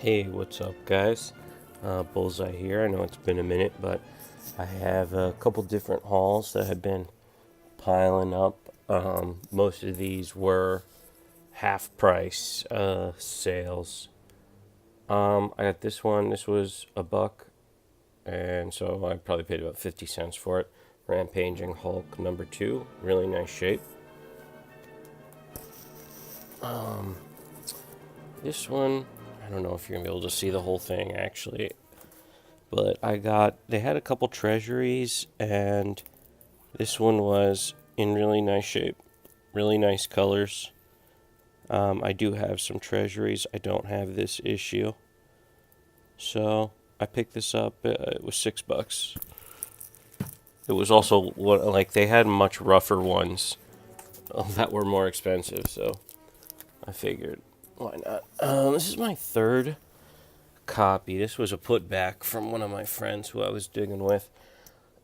Hey, what's up, guys? Bullseye here. I know it's been a minute, but I have a couple different hauls that have been piling up. Most of these were half price sales. I got this one. This was $1, and so I probably paid about 50 cents for it. Rampaging Hulk #2, really nice shape. This one, I don't know if you're gonna be able to see the whole thing actually, but they had a couple treasuries, and this one was in really nice shape, really nice colors. I do have some treasuries. I don't have this issue, so I picked this up. It was $6. It was also like they had much rougher ones that were more expensive, so I figured why not. This is my third copy. This was a putback from one of my friends who I was digging with,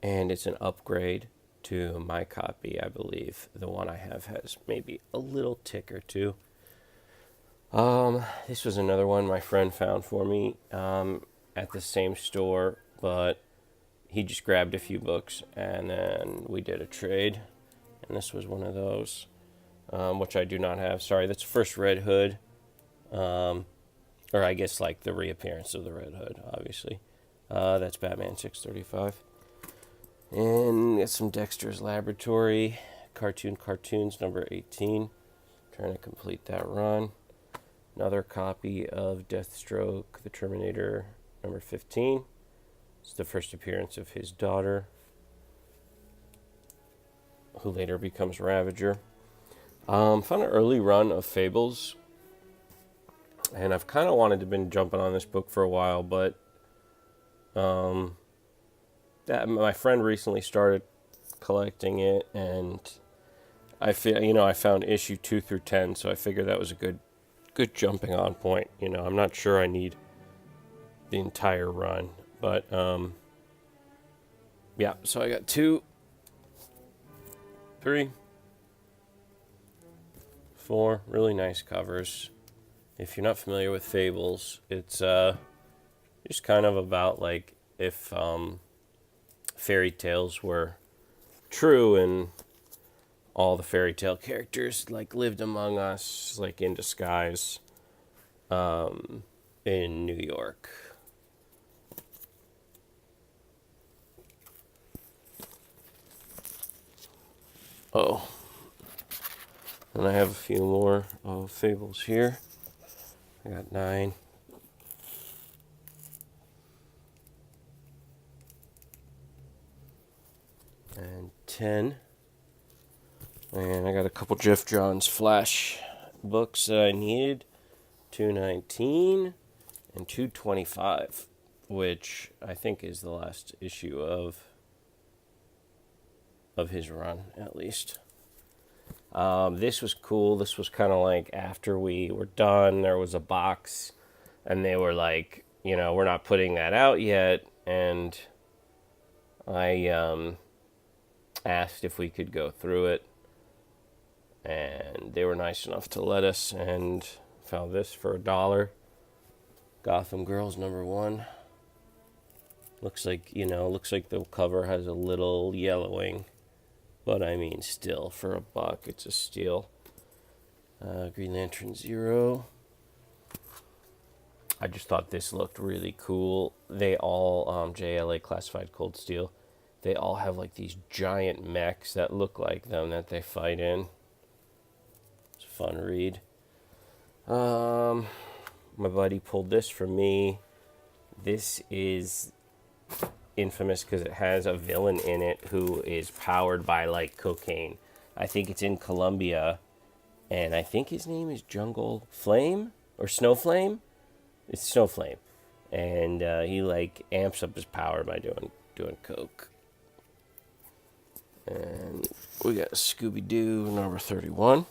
and it's an upgrade to my copy. I believe the one I have has maybe a little tick or two. This was another one my friend found for me at the same store, but he just grabbed a few books and then we did a trade, and this was one of those, which I do not have. Sorry, that's First Red Hood. Or I guess like the reappearance of the Red Hood, obviously. That's Batman 635. And got some Dexter's Laboratory, Cartoons #18. Trying to complete that run. Another copy of Deathstroke, the Terminator #15. It's the first appearance of his daughter, who later becomes Ravager. Found an early run of Fables, and I've kind of wanted to been jumping on this book for a while, but my friend recently started collecting it, and I found issue 2 through 10, so I figured that was a good jumping on point. I'm not sure I need the entire run, but yeah. So I got 2, 3, 4 really nice covers. If you're not familiar with Fables, it's just kind of about like if fairy tales were true and all the fairy tale characters like lived among us, like in disguise, in New York. Oh, and I have a few more Fables here. I got 9. And 10. And I got a couple Jeff Johns Flash books that I needed. 219 and 225, which I think is the last issue of his run, at least. This was cool. This was kind of like after we were done, there was a box, and they were like, we're not putting that out yet. And I asked if we could go through it, and they were nice enough to let us, and found this for $1. Gotham Girls #1. Looks like the cover has a little yellowing, but I mean, still, for $1, it's a steal. Green Lantern 0. I just thought this looked really cool. They all, JLA Classified Cold Steel, they all have like these giant mechs that look like them that they fight in. It's a fun read. My buddy pulled this for me. This is infamous because it has a villain in it who is powered by like cocaine. I think it's in Colombia, and I think his name is Jungle Flame or Snow Flame. It's Snow Flame, and he like amps up his power by doing coke. And we got Scooby-Doo #31.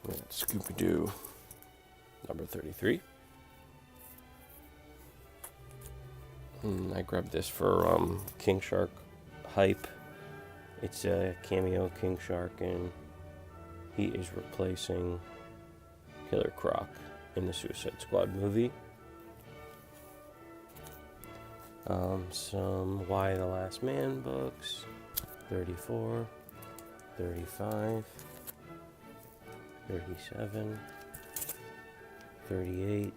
We got Scooby-Doo #33. I grabbed this for King Shark hype. It's a cameo King Shark, and he is replacing Killer Croc in the Suicide Squad movie. Some Y the Last Man books, 34, 35, 37, 38,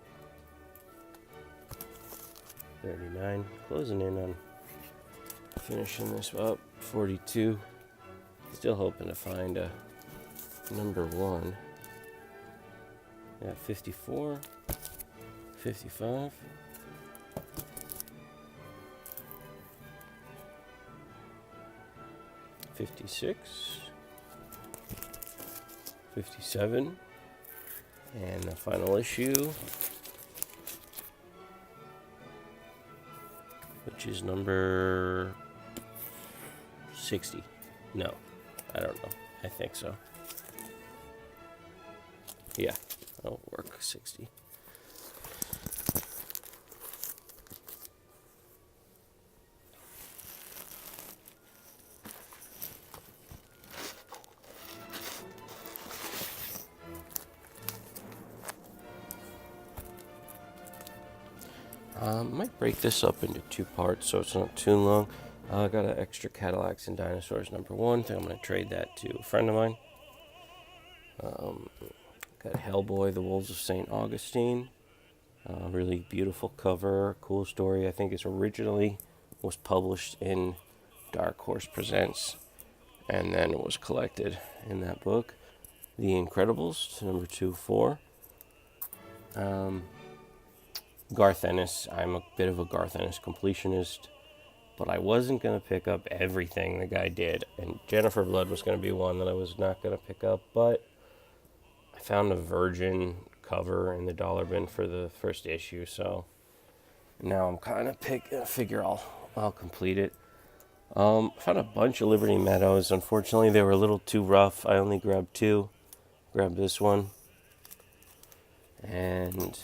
39, closing in on finishing this up, 42, still hoping to find a number 1. Yeah, 54, 55, 56, 57, and the final issue, which is number 60. No, I don't know. I think so. Yeah, that'll work. 60. Might break this up into 2 parts so it's not too long. I got an extra Cadillacs and Dinosaurs number 1. I think I'm going to trade that to a friend of mine. Got Hellboy, The Wolves of St. Augustine. Really beautiful cover, cool story. I think it originally was published in Dark Horse Presents, and then it was collected in that book. The Incredibles, number 2-4. Garth Ennis. I'm a bit of a Garth Ennis completionist, but I wasn't going to pick up everything the guy did, and Jennifer Blood was going to be one that I was not going to pick up, but I found a Virgin cover in the dollar bin for the first issue, so now I'm kind of figure I'll complete it. Found a bunch of Liberty Meadows. Unfortunately, they were a little too rough. I only grabbed 2. Grabbed this one and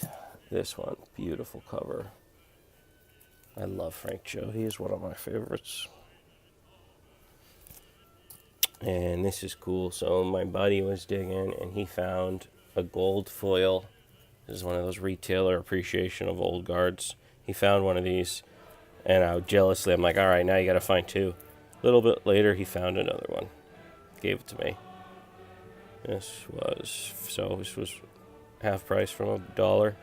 this one. Beautiful cover. I love Frank Cho. He is one of my favorites. And this is cool. So my buddy was digging and he found a gold foil. This is one of those retailer appreciation of old guards. He found one of these, and I'm like, all right, now you got to find 2. A little bit later, he found another one. Gave it to me. This was half price from $1.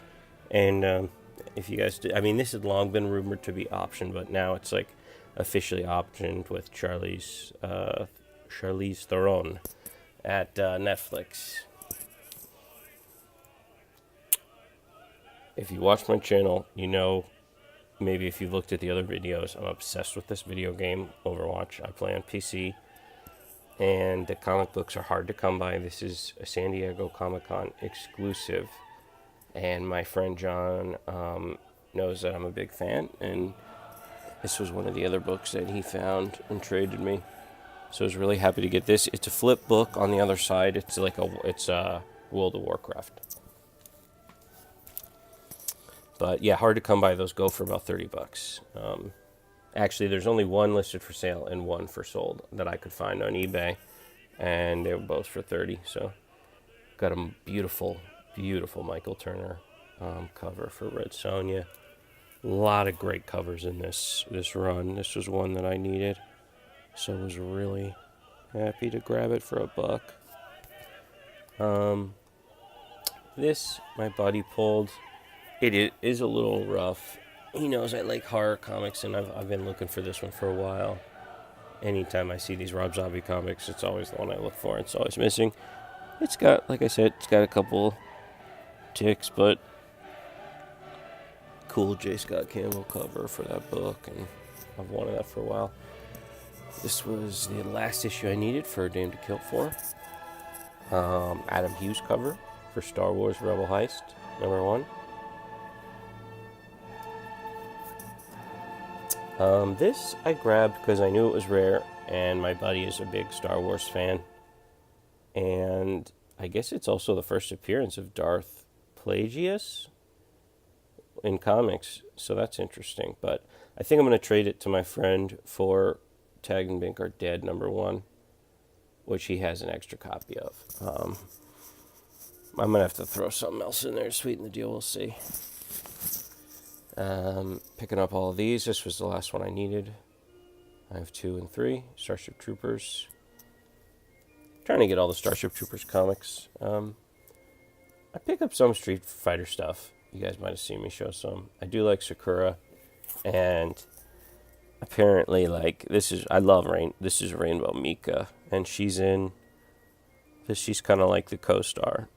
And if you guys did, this had long been rumored to be optioned, but now it's like officially optioned with Charlize Theron at Netflix. If you watch my channel, you know, maybe if you've looked at the other videos, I'm obsessed with this video game, Overwatch. I play on PC, and the comic books are hard to come by. This is a San Diego Comic-Con exclusive, and my friend John knows that I'm a big fan, and this was one of the other books that he found and traded me. So I was really happy to get this. It's a flip book on the other side. It's World of Warcraft. But yeah, hard to come by. Those go for about $30. Actually, there's only one listed for sale and one for sold that I could find on eBay, and they were both for $30. So got a beautiful, beautiful Michael Turner cover for Red Sonja. A lot of great covers in this run. This was one that I needed, so I was really happy to grab it for $1. This my buddy pulled. It is a little rough. He knows I like horror comics, and I've been looking for this one for a while. Anytime I see these Rob Zombie comics, it's always the one I look for. It's always missing. It's got, like I said, it's got a couple ticks, but cool J. Scott Campbell cover for that book, and I've wanted that for a while. This was the last issue I needed for A Dame to Kill For. Adam Hughes cover for Star Wars Rebel Heist, number 1. This I grabbed because I knew it was rare, and my buddy is a big Star Wars fan. And I guess it's also the first appearance of Darth Plagueis in comics, so that's interesting. But I think I'm going to trade it to my friend for Tag and Bink Are Dead #1, which he has an extra copy of. I'm going to have to throw something else in there to sweeten the deal. We'll see. Picking up all of these. This was the last one I needed. I have 2 and 3. Starship Troopers. Trying to get all the Starship Troopers comics. I pick up some Street Fighter stuff. You guys might have seen me show some. I do like Sakura. And apparently, like, I love Rain. This is Rainbow Mika. And she's kind of like the co-star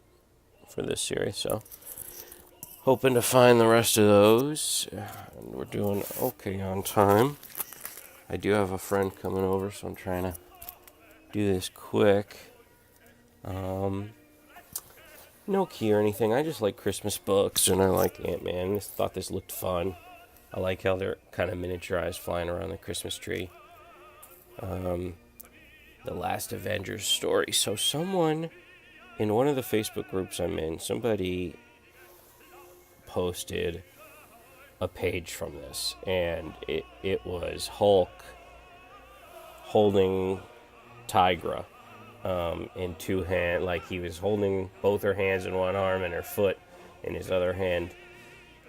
for this series, so hoping to find the rest of those. And we're doing okay on time. I do have a friend coming over, so I'm trying to do this quick. No key or anything. I just like Christmas books, and I like Ant-Man. Thought this looked fun. I like how they're kind of miniaturized, flying around the Christmas tree. The Last Avengers story. So someone in one of the Facebook groups I'm in, somebody posted a page from this, and it was Hulk holding Tigra in 2 hands, like he was holding both her hands in one arm and her foot in his other hand,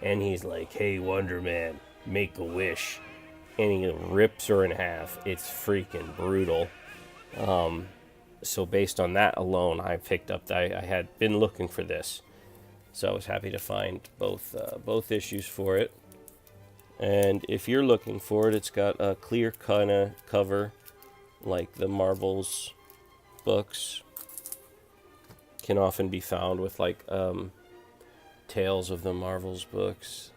and he's like, "Hey, Wonder Man, make a wish," and he rips her in half. It's freaking brutal. So based on that alone, I picked up. I had been looking for this, so I was happy to find both issues for it. And if you're looking for it, it's got a clear kind of cover, like the Marvel's books can often be found with, like Tales of the Marvel's books.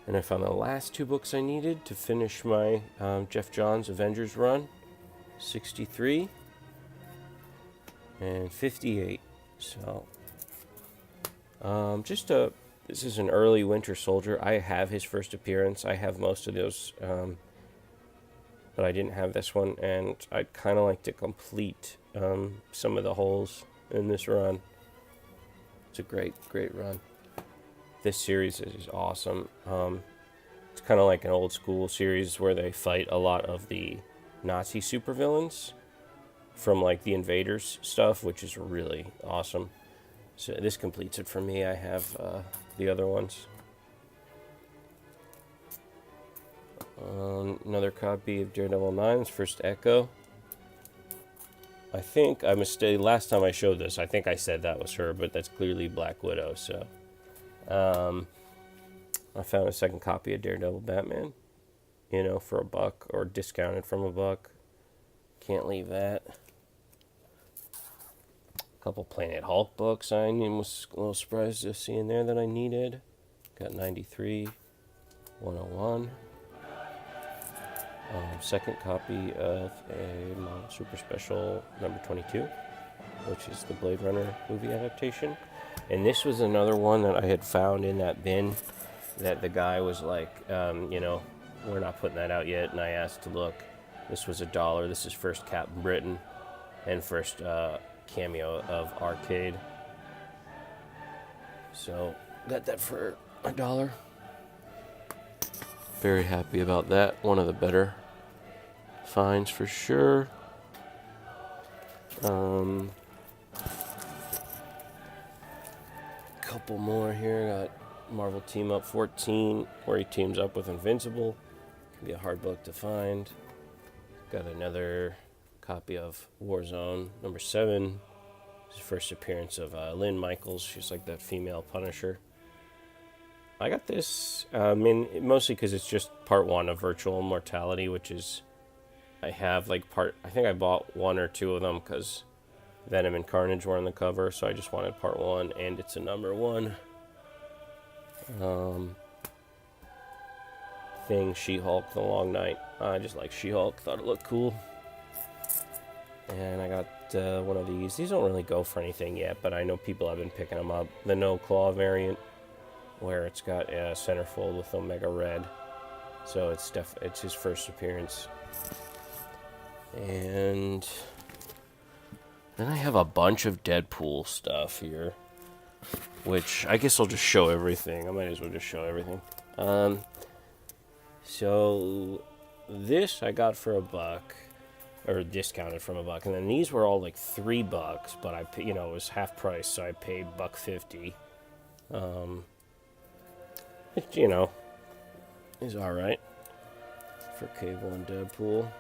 And I found the last 2 books I needed to finish my Jeff Johns Avengers run, 63 and 58. So, this is an early Winter Soldier. I have his first appearance. I have most of those, but I didn't have this one, and I'd kind of like to complete some of the holes in this run. It's a great run. This series is awesome. It's kind of like an old school series where they fight a lot of the Nazi supervillains from, like, the Invaders stuff, which is really awesome. So this completes it for me. I have the other ones. Another copy of Daredevil 9's First Echo. I think I mistaken. Last time I showed this, I think I said that was her, but that's clearly Black Widow. So, I found a second copy of Daredevil Batman, for $1 or discounted from $1. Can't leave that. A couple Planet Hulk books I was a little surprised to see in there that I needed. Got 93, 101. Second copy of a Marvel Super Special #22, which is the Blade Runner movie adaptation. And this was another one that I had found in that bin that the guy was like, we're not putting that out yet. And I asked to look. This was $1. This is first Captain Britain and first cameo of Arcade. So got that for $1. Very happy about that. One of the better finds for sure. Couple more here. Got Marvel Team Up 14, where he teams up with Invincible. Can be a hard book to find. Got another copy of Warzone #7. His first appearance of Lynn Michaels. She's like that female Punisher. I got this, mostly because it's just part 1 of Virtual Immortality, which is, I have I think I bought 1 or 2 of them because Venom and Carnage were on the cover, so I just wanted part 1, and it's a #1. Thing, She-Hulk, The Long Night. I just like She-Hulk, thought it looked cool. And I got one of these. These don't really go for anything yet, but I know people have been picking them up. The No Claw variant, where it's got a centerfold with Omega Red. So it's his first appearance. And then I have a bunch of Deadpool stuff here, which I guess I'll just show everything. I might as well just show everything. So this I got for $1, or discounted from $1, and then these were all like $3, but it was half price, so I paid $1.50. Which is all right for Cable and Deadpool.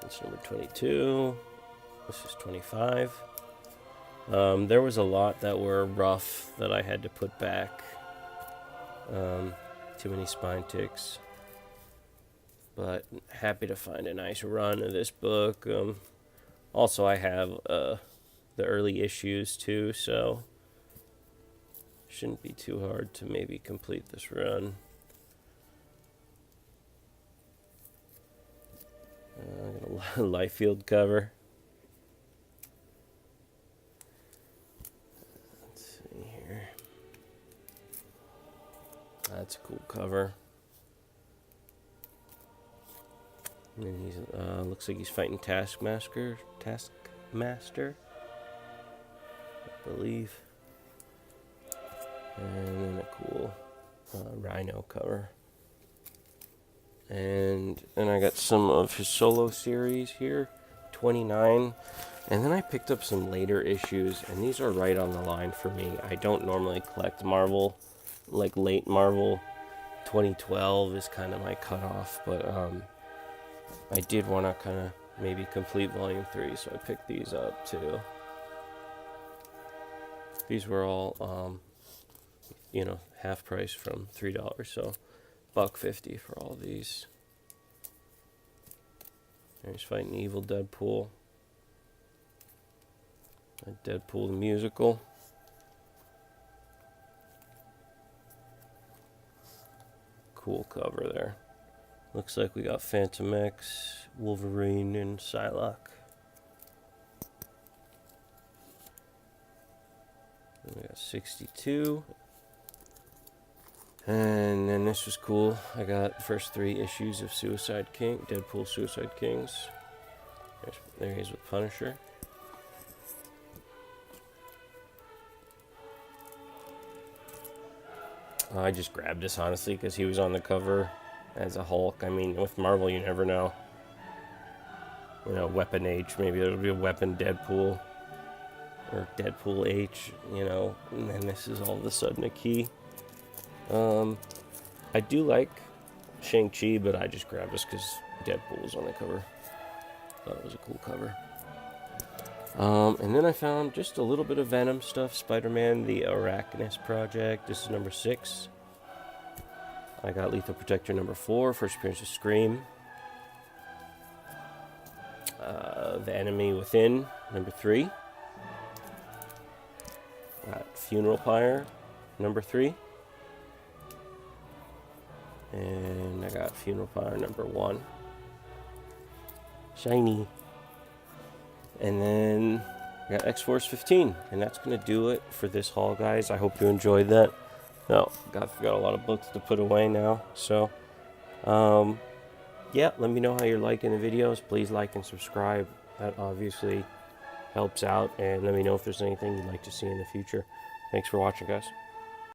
It's number 22. This is 25. There was a lot that were rough that I had to put back. Too many spine ticks. But happy to find a nice run of this book. Also, I have the early issues too, so shouldn't be too hard to maybe complete this run. I got a Liefeld cover. Let's see here. That's a cool cover. And he's looks like he's fighting Taskmaster, I believe. And then a cool Rhino cover. And then I got some of his solo series here, 29. And then I picked up some later issues, and these are right on the line for me. I don't normally collect Marvel, like late Marvel. 2012 is kind of my cutoff, but I did want to kind of maybe complete Volume 3, so I picked these up too. These were all, half price from $3, so $1.50 for all these. And he's fighting evil Deadpool. Deadpool the musical. Cool cover there. Looks like we got Phantom X, Wolverine, and Psylocke. And we got 62. And then this was cool. I got the first 3 issues of Deadpool Suicide Kings. There he is with Punisher. I just grabbed this honestly because he was on the cover as a Hulk. I mean, with Marvel, you never know. Weapon H, maybe there'll be a Weapon Deadpool. Or Deadpool H, and then this is all of a sudden a key. I do like Shang-Chi, but I just grabbed this because Deadpool was on the cover. Thought it was a cool cover. And then I found just a little bit of Venom stuff. Spider-Man, the Arachnus Project. This is number 6. I got Lethal Protector number 4. First appearance of Scream. The Enemy Within, number 3. Got Funeral Pyre, number 3. And I got Funeral Pyre number 1. Shiny. And then I got X-Force 15. And that's going to do it for this haul, guys. I hope you enjoyed that. Now, got a lot of books to put away now. So, yeah, let me know how you're liking the videos. Please like and subscribe. That obviously helps out. And let me know if there's anything you'd like to see in the future. Thanks for watching, guys.